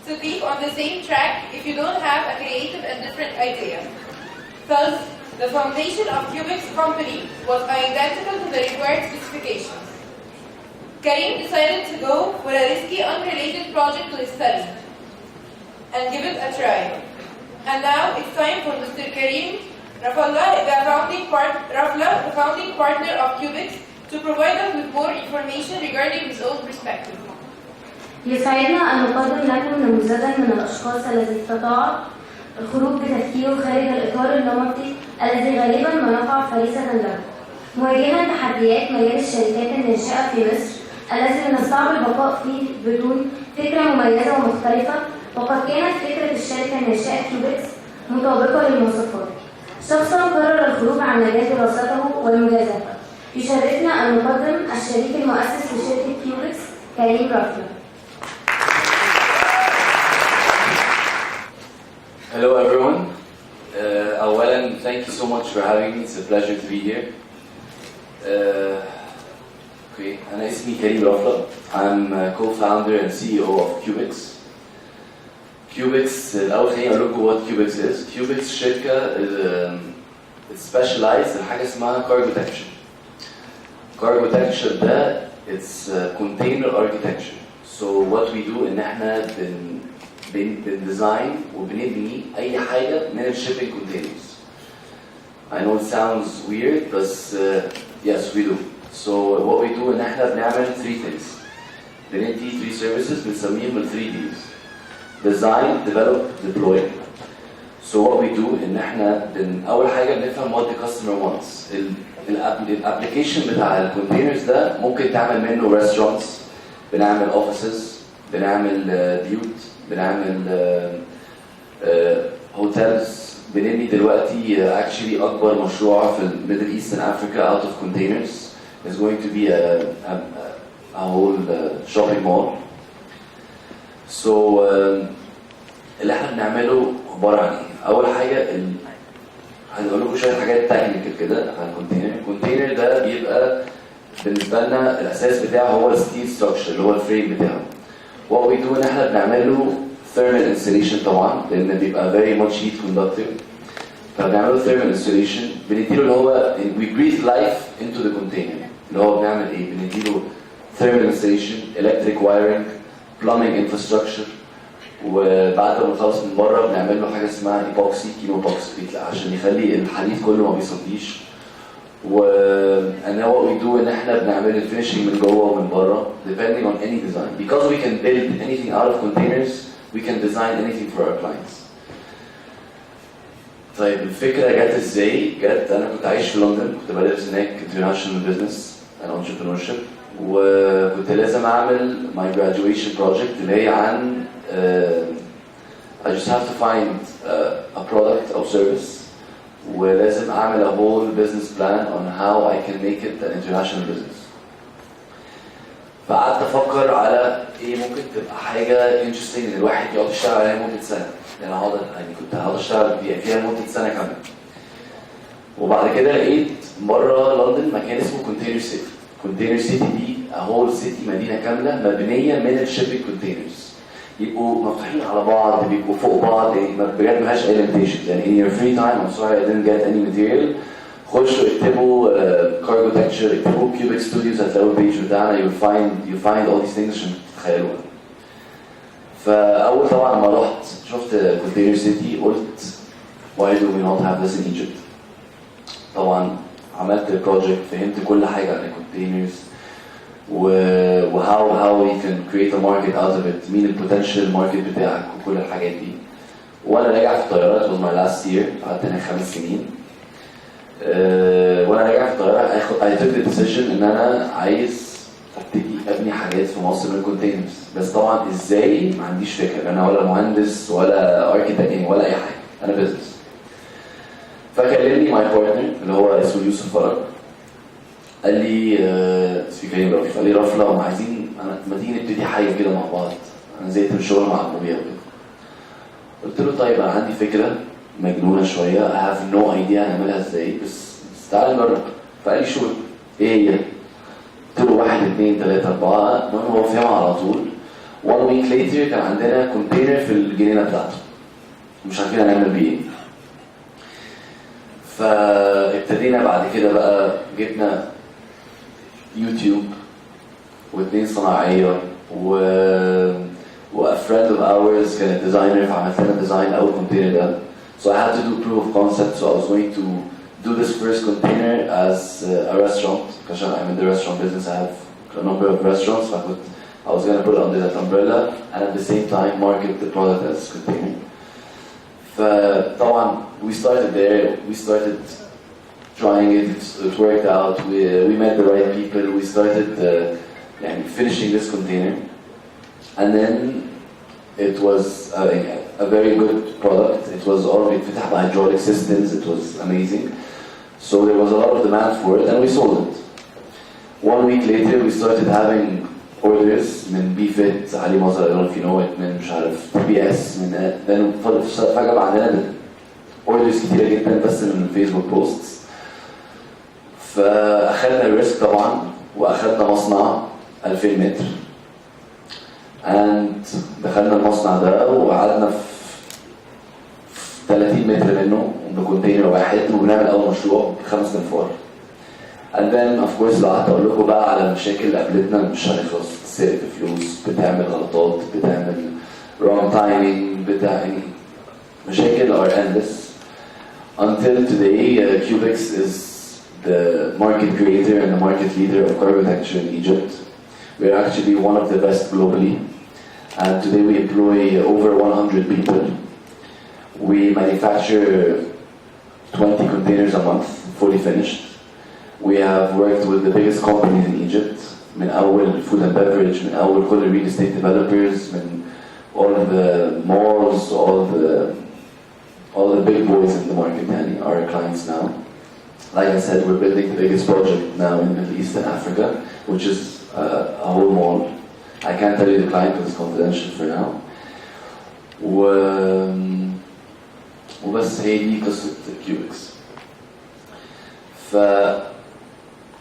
to keep on the same track if you don't have a creative and different idea. Thus, the foundation of Qubix company was identical to the required specifications. Karim decided to go for a risky, unrelated project to his study and give it a try. And now it's time for Mr. Karim Rafla, the founding partner of Qubix, to provide us with more information regarding his own perspective. يسعدنا أن نقدم لكم نموذجا من الأشخاص الذي استطاع الخروج بتفكيره خارج الإطار النمطي الذي غالبا ما نقع فريسة له، مواجهة تحديات مجال الشركات الناشئة في مصر الذي من الصعب البقاء فيه بدون فكرة مميزة ومختلفة، وقد كانت فكرة الشركة الناشئة كيوبكس مطابقة للمواصفات. شخصا قرر الخروج عن مجال دراسته والمجازفة. يشرفنا أن نقدم الشريك المؤسس لشركة كيوبكس كريم رافلا. Hello everyone. Awalan, thank you so much for having me. It's a pleasure to be here. Okay, أنا اسمي كريم رافلا. I'm co-founder and CEO of Qubix. Qubix, الأول خليني أقول لكم what Qubix is. Qubix شركة specialized in حاجة اسمها cargotecture. Cargotecture ده it's container architecture. So what we do إن إحنا بنديزاين وبنبني أي حاجة من الشيبنج containers. I know it sounds weird, but yes, we do. So what we do إن إحنا بنعمل 3 things. بندي 3 services بنسميهم ال 3 Ds. Design, develop, deploy. So what we do إن إحنا أول حاجة بنفهم what the customer wants. الابلكيشن بتاع الكونتينرز ده ممكن تعمل منه restaurants، بنعمل offices، بنعمل بيوت، بنعمل هوتيلز. بنبني دلوقتي actually أكبر مشروع في Middle East and Africa out of containers is going to be a whole shopping mall. So اللي احنا بنعمله عبارة عن ايه؟ أول حاجة هنقول لكم شوية حاجات تكنيكال كده عن الكونتينر. الكونتينر ده بيبقى بالنسبة لنا الأساس بتاعه هو الستيل ستراكشر اللي هو الفريم بتاعه. What we do إن احنا بنعمل له thermal insulation طبعا لأن بيبقى very much heat conductive. فبنعمل له thermal insulation، بنديله اللي هو we breathe life into the container. اللي هو بنعمل ايه؟ بنديله thermal insulation، electric wiring، plumbing infrastructure، وبعد ما نخلص من بره بنعمل له حاجه اسمها ايبوكسي كيلو بوكسي عشان يخلي الحديد كله ما بيصديش. وانا what we do ان احنا بنعمل الفينشنج من جوه ومن بره depending on any design. Because we can build anything out of containers, we can design anything for our clients. طيب الفكره جت ازاي؟ جت انا كنت عايش في لندن، كنت بدرس هناك international business and entrepreneurship، وكنت لازم اعمل my graduation project اللي هي عن I just have to find a product or service ولازم أعمل a whole business plan on how I can make it an international business. فقعدت أفكر على إيه ممكن تبقى حاجة interesting إن الواحد يقعد يشتغل عليها مدة سنة. يعني كنت هقعد أشتغل فيها مدة سنة كاملة. وبعد كده لقيت بره لندن مكان اسمه كونتينر سيتي. كونتينر سيتي دي a whole city مدينة كاملة مبنية من الشيبنج كونتينرز. يبقوا مفتوحين على بعض، بيبقوا فوق بعض، بجد ملهاش اي limitations. يعني in your free time I'm sorry I didn't get any material. خشوا اكتبوا cargotecture، اكتبوا Qubix Studios هتلاقوا البيج بتاعنا. you find all these things عشان تتخيلوها. فأول طبعا لما رحت شفت container city قلت why do we not have this in Egypt؟ طبعا عملت project، فهمت كل حاجة عن containers و how we can create a market out of it، مين البوتنشال ماركت بتاعك وكل الحاجات دي. وانا راجع في الطياره it was my last year، قعدت هناك 5 سنين. وانا راجع في الطياره I took the decision ان انا عايز ابتدي ابني حاجات في مصر من كونتينرز، بس طبعا ازاي ما عنديش فكره، انا ولا مهندس ولا اركيتكت ولا اي حاجه، انا بزنس. فكلمني ماي بارتنر اللي هو اسمه يوسف فرج، قال لي اسمي كريم رافلا، قال لي رافلا هم عايزين ما تيجي نبتدي حاجه كده مع بعض، انا زهقت من الشغل مع المبيع وكده. قلت له طيب انا عندي فكره مجنونه شويه I have no idea هنعملها ازاي، بس تعالى نجرب. فقال لي شو ايه هي؟ قلت له 1 2 3 4. المهم هو فهمها على طول 1 week later كان عندنا كونتينر في الجنينة بتاعته مش عارفين هنعمل بيه ايه. فابتدينا بعد كده بقى جبنا يوتيوب واثنين صناعية و a friend of ours كانت ديزاينر فعملت لنا ديزاين أول كونتينر ده. So I had to do proof of concept, so I was going to do this first container as a restaurant because I'm in the restaurant business. I have a number of restaurants, so I was going to put it under that umbrella and at the same time market the product as container. فطبعا we started there, we started trying it, it worked out, we met the right people, we started finishing this container, and then it was a very good product. It was all بيتفتح by hydraulic systems, it was amazing. So there was a lot of demand for it and we sold it. 1 week later we started having orders من BFIT, علي مظهر, I don't know if you know it, من مش عارف TBS, من then فجأة بقى عندنا orders كتيرة جدا بس من الفيسبوك بوستس. فأخذنا الريسك طبعا وأخذنا مصنع 2000 متر and دخلنا المصنع ده وقعدنا في 30 متر منه بكونتينر واحد وبنعمل أول مشروع ب5 أنفار. and then of course لو قعدت أقول لكم بقى على المشاكل اللي قابلتنا مش هنخلص. سرقة فلوس، بتعمل غلطات، بتعمل wrong timing، بتعمل مشاكل are endless. Until today Qubix is the market creator and the market leader of cargotecture in Egypt. We are actually one of the best globally, and today we employ over 100 people. We manufacture 20 containers a month, fully finished. We have worked with the biggest companies in Egypt, من أول food and beverage, من أول كل real estate developers, من all the malls, all the big boys in the market, and are our clients now. Like I said, we're building the biggest project now in Middle East and Africa, which is a whole mall. I can't tell you the client because it's confidential for now. وبس هي دي قصة Qubix.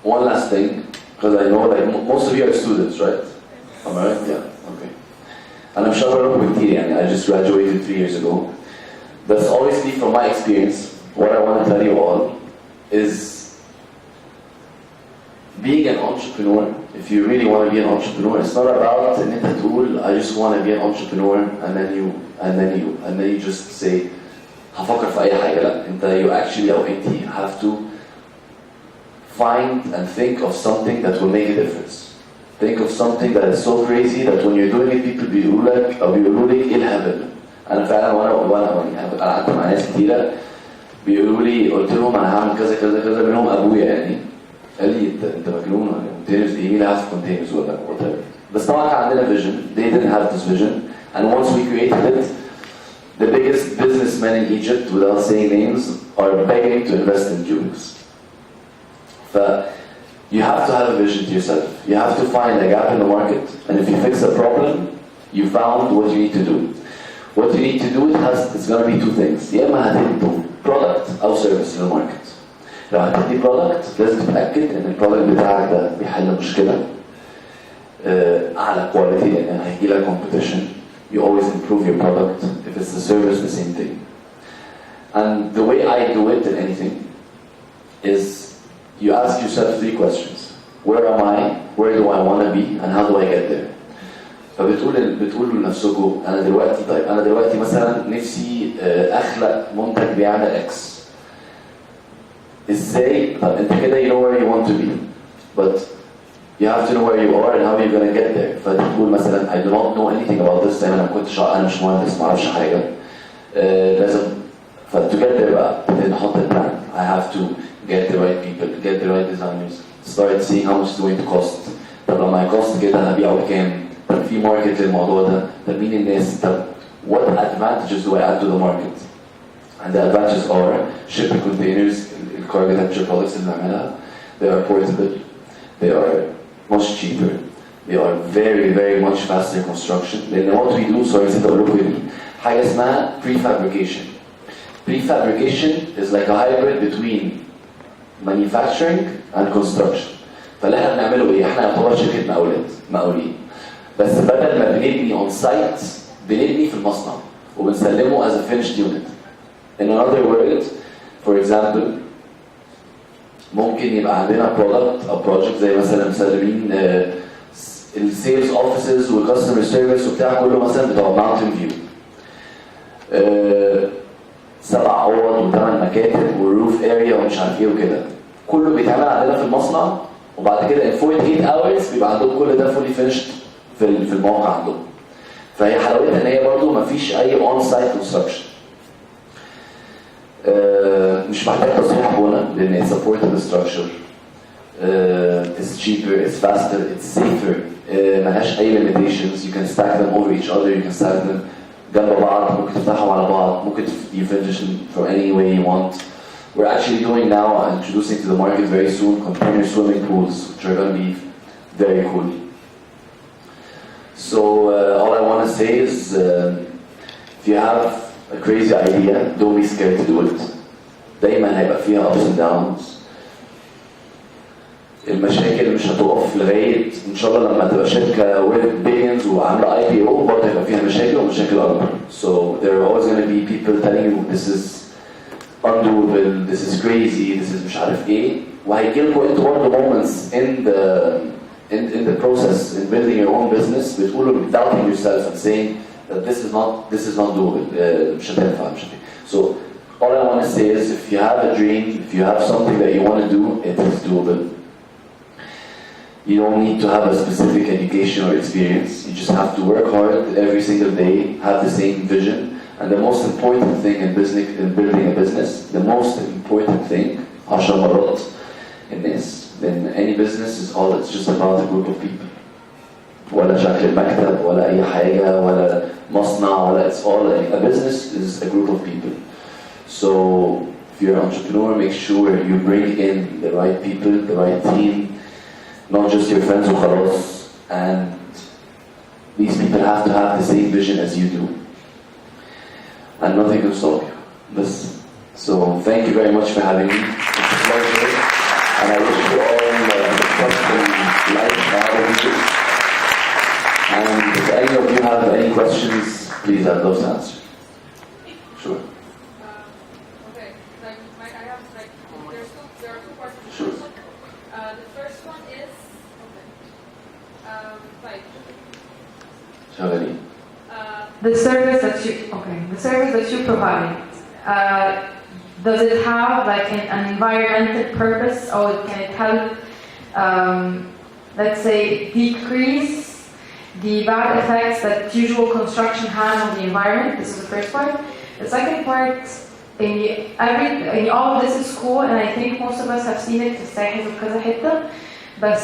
One last thing, because I know like most of you are students, right? Am I right? Yeah. Okay. And I'm sure we're كتير يعني. I just graduated 3 years ago. That's obviously from my experience. What I want to tell you all is being an entrepreneur. If you really want to be an entrepreneur, it's not about ان انت تقول I just want to be an entrepreneur and then you just say هفكر في اي حاجة. لا, انت you actually او انت have to find and think of something that will make a difference. Think of something that is so crazy that when you're doing it people بيقولوا لك ايه الهبل. انا فعلا وانا قعدت مع ناس كتيرة بيقولوا لي, قلت لهم انا هعمل كذا كذا كذا, منهم ابويا يعني قال لي انت مجنون ولا كونتينرز ايه اللي هاف كونتينرز ولا whatever. بس طبعا كان عندنا vision. They didn't have this vision, and once we created it, the biggest businessmen in Egypt, without saying names, are begging to invest in Qubix. You have to have a vision to yourself. You have to find a gap in the market, and if you fix a problem, you found what you need to do. What you need to do, it's going to be two things. يا اما هتدوا product أو service للماركت. لو هتدي product لازم تتأكد إن البرودكت بتاعك ده بيحل مشكلة أعلى quality, لأن هيجي لك competition. You always improve your product. If it's the service, the same thing. And the way I do it in anything is you ask yourself 3 questions. Where am I? Where do I want to be? And how do I get there? فبتقولوا لنفسكم أنا دلوقتي مثلا نفسي أخلق منتج بيعمل X. إزاي؟ طب أنت كده you know where you want to be, but you have to know where you are and how you're going to get there. فتقول مثلا I do not know anything about this. أنا أنا مش مهندس, ما أعرفش حاجة. لازم to get there بقى نحط البلان. I have to get the right people, get the right designers, start seeing how much it's going to cost. طب لما cost كده هبيعه بكام؟ طب في ماركت للموضوع ده؟ طب مين الناس؟ طب what advantages do I add to the market? And the advantages are shipping containers, cargotecture products اللي بنعملها. They are portable, they are much cheaper, they are very very much faster construction. لأن what we do, sorry نسيت أقول لكم دي حاجة اسمها prefabrication. Prefabrication is like a hybrid between manufacturing and construction. فاللي احنا بنعمله ايه؟ احنا يعتبر شركة مقاولين. بس بدل ما بنبني اون سايت بنبني في المصنع وبنسلمه as a finished unit. In another word, for example, ممكن يبقى عندنا product أو project زي مثلا مسلمين السيلز اوفيسز والكاستمر سيرفيس وبتاع كله مثلا بتوع ماونتن فيو. 7 اوض و8 مكاتب والروف اريا ومش عارف ايه وكده. كله بيتعمل عندنا في المصنع وبعد كده in 48 hours بيبقى عندهم كل ده fully finished في الموقع عندهم. فهي حلاوتها ان هي برضه مفيش اي اون سايت كونستراكشن. مش محتاج تصليح بنى لان it's a portable structure. It's cheaper, it's faster, it's safer. ملهاش اي limitations. You can stack them over each other, you can stack them جنب بعض، ممكن تفتحهم على بعض، ممكن you finish them from any way you want. We're actually doing now, introducing to the market very soon, container swimming pools, which are going to be very cool. So all I want to say is, if you have a crazy idea, don't be scared to do it. دايما هيبقى فيها ups and downs. المشاكل مش هتقف لغايه ان شاء الله لما تبقى شركه worth billions وعامله IPO برضه هيبقى فيها مشاكل ومشاكل اكبر. So there are always going to be people telling you this is undoable, this is crazy, this is مش عارف ايه. وهيجي لكم انتوا برضه moments in the process in building your own business بتقولوا doubting yourself and saying that this is not doable. مش هتنفع مش هتنفع. So all I want to say is if you have a dream, if you have something that you want to do, it is doable. You don't need to have a specific education or experience. You just have to work hard every single day, have the same vision. And the most important thing in building a business, the most important thing, 10 مرات in this, then any business is all, it's just about a group of people. ولا شكل المكتب ولا أي حاجة ولا مصنع ولا it's all, a business is a group of people. So if you're an entrepreneur, make sure you bring in the right people, the right team, not just your friends وخلاص, and these people have to have the same vision as you do, and nothing can stop you. So thank you very much for having me. It's a pleasure, and I wish you all successful life out of this. And if any of you have any questions, please I'd love to answer. Sure. Okay, I have there are 2 questions. Sure. The first one is شغالين. the service that you provide. Does it have like an environmental purpose, or can it help, let's say, decrease the bad effects that usual construction has on the environment? This is the first part. The second part, in all of this is cool, and I think most of us have seen it في الساحل وكذا حتة. But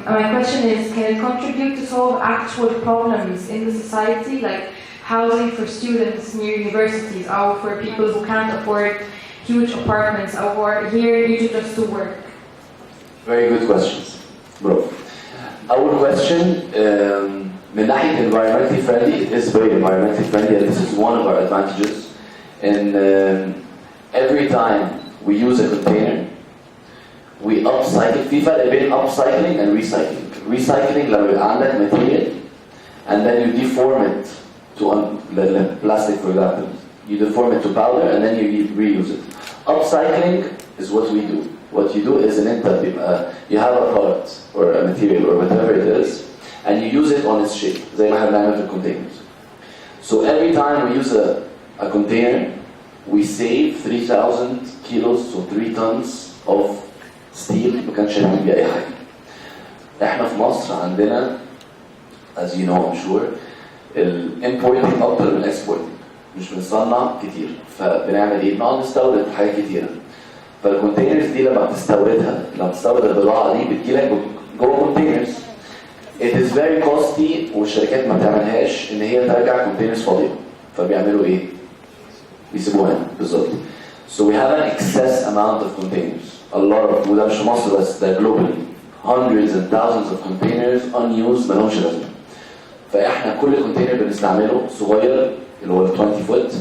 my question is, can it contribute to solve actual problems in the society, like housing for students near universities, or for people who can't afford huge apartments, or who are here in Egypt just to work? Very good questions, bro. Our question, من ناحية environmentally friendly, it is very environmentally friendly, and this is one of our advantages. And every time we use a container, we upcycle. في فرق بين upcycling and recycling. Recycling لما يبقى عندك material and then you deform it to plastic, for example. You deform it to powder and then you reuse it. Upcycling is what we do. What you do is you have a product or a material or whatever it is, and you use it on its shape. زي ما احنا بنعمل في containers. So every time we use a container, we save 3,000 kilos, so 3 tons of steel. ما كانش هنعمل بيه أي حاجة. إحنا في مصر عندنا, as you know I'm sure, importing أكتر من exporting. مش بنصنع كتير. فبنعمل إيه؟ بنقعد نستورد حاجات كتيرة. فالكونتينرز دي لما بتستورد البضاعة دي بتجيلك جوه كونتينرز. It is very costly والشركات ما بتعملهاش إن هي ترجع كونتينرز فاضية. فبيعملوا إيه؟ بيسيبوها بالظبط. So we have an excess amount of containers. A lot of, وده مش في مصر بس, ده globally. Hundreds and thousands of containers unused مالهمش لازمة. فإحنا كل كونتينر بنستعمله صغير اللي هو 20 foot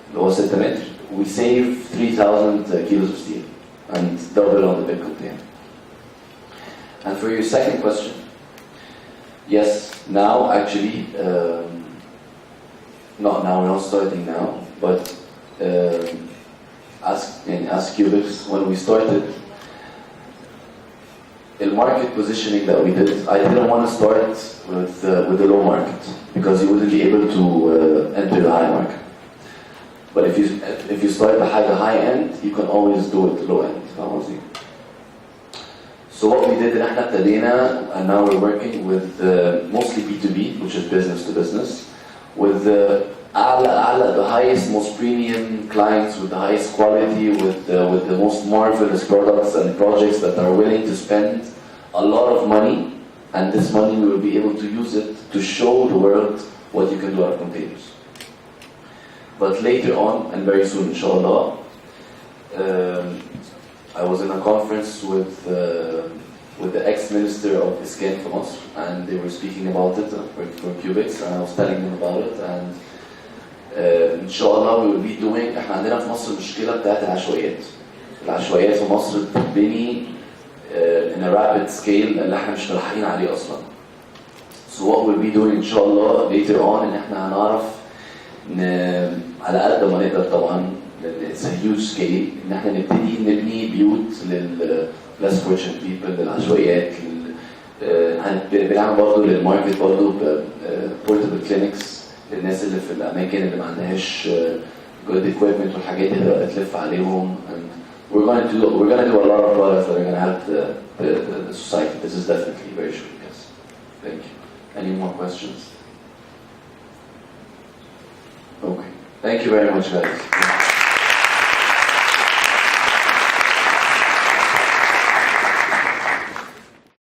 اللي هو 6 متر. We save 3,000 kilos of steel and double on the big container. And for your second question, Yes, now actually, not now, we're not starting now, but as Qubix, when we started, the market positioning that we did, I didn't want to start with the low market because you wouldn't be able to enter the high market. But if you start the high end, you can always do it the low end. So what we did, and now we're working with mostly B2B, which is business to business, with the highest, most premium clients, with the highest quality, with the most marvelous products and projects that are willing to spend a lot of money, and this money we will be able to use it to show the world what you can do out of containers. But later on, and very soon, inshallah, I was in a conference with the ex-minister of Iskan from us, and they were speaking about it for Qubix, and I was telling them about it, and inshallah we will be doing. احنا عندنا في مصر المشكلة بتاعت العشوائيات. العشوائيات في مصر بتبني in a rapid scale اللي احنا مش ملاحقين عليه أصلا. So what we'll be doing inshallah later on إن احنا هنعرف على قد ما نقدر طبعا، it's a huge scale، إن احنا نبتدي نبني بيوت لل less fortunate people، للعشوائيات، بنعمل برضه للماركت برضه portable clinics للناس اللي في الأماكن اللي ما عندهاش good equipment والحاجات اللي بقى تلف عليهم. And we're gonna do a lot of products that are gonna help the society. This is definitely very true. Yes. Thank you. Any more questions? Okay. Thank you very much, guys.